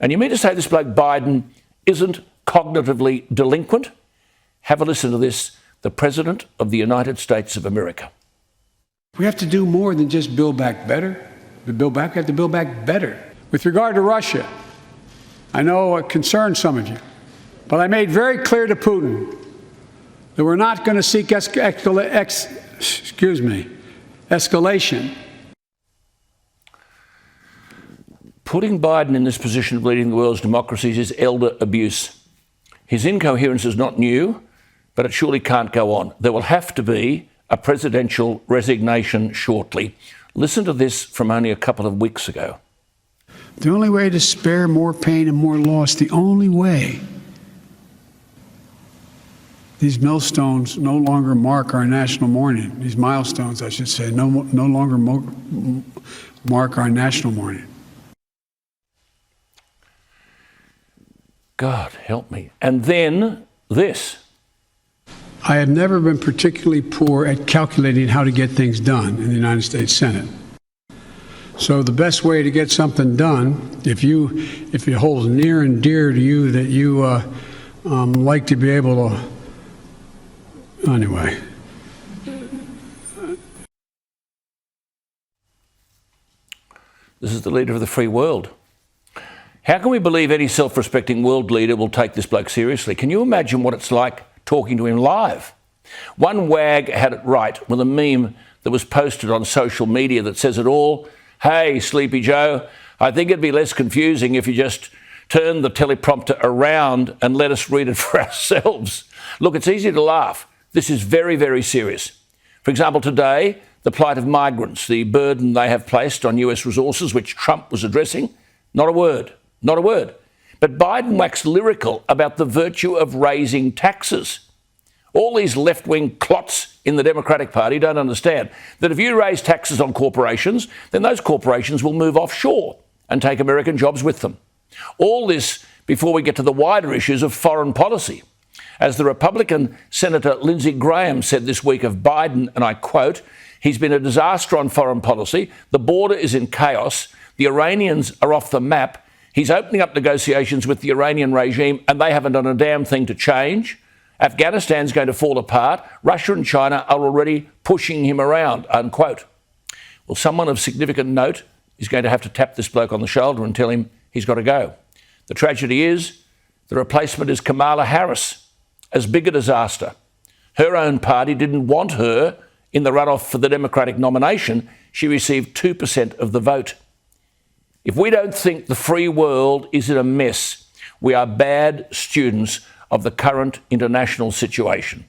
And you mean to say this bloke Biden isn't cognitively delinquent? Have a listen to this, the President of the United States of America. We have to do more than just build back better. We have to build back better. With regard to Russia, I know it concerns some of you, but I made very clear to Putin that we're not going to seek escalation. Putting Biden in this position of leading the world's democracies is elder abuse. His incoherence is not new, but it surely can't go on. There will have to be a presidential resignation shortly. Listen to this from only a couple of weeks ago. The only way to spare more pain and more loss, the only way, these milestones no longer mark our national mourning. These milestones, I should say, no longer mark our national mourning. God help me. And then this. I have never been particularly poor at calculating how to get things done in the United States Senate. So the best way to get something done, if it holds near and dear to you that you like to be able to, anyway. This is the leader of the free world. How can we believe any self-respecting world leader will take this bloke seriously? Can you imagine what it's like talking to him live? One wag had it right with a meme that was posted on social media that says it all. Hey, Sleepy Joe, I think it'd be less confusing if you just turned the teleprompter around and let us read it for ourselves. Look, it's easy to laugh. This is very, very serious. For example, today, the plight of migrants, the burden they have placed on US resources, which Trump was addressing, not a word. Not a word. But Biden waxed lyrical about the virtue of raising taxes. All these left-wing clots in the Democratic Party don't understand that if you raise taxes on corporations, then those corporations will move offshore and take American jobs with them. All this before we get to the wider issues of foreign policy. As the Republican Senator Lindsey Graham said this week of Biden, and I quote, "He's been a disaster on foreign policy. The border is in chaos. The Iranians are off the map. He's opening up negotiations with the Iranian regime and they haven't done a damn thing to change. Afghanistan's going to fall apart. Russia and China are already pushing him around," unquote. Well, someone of significant note is going to have to tap this bloke on the shoulder and tell him he's got to go. The tragedy is the replacement is Kamala Harris, as big a disaster. Her own party didn't want her in the runoff for the Democratic nomination. She received 2% of the vote. If we don't think the free world is in a mess, we are bad students of the current international situation.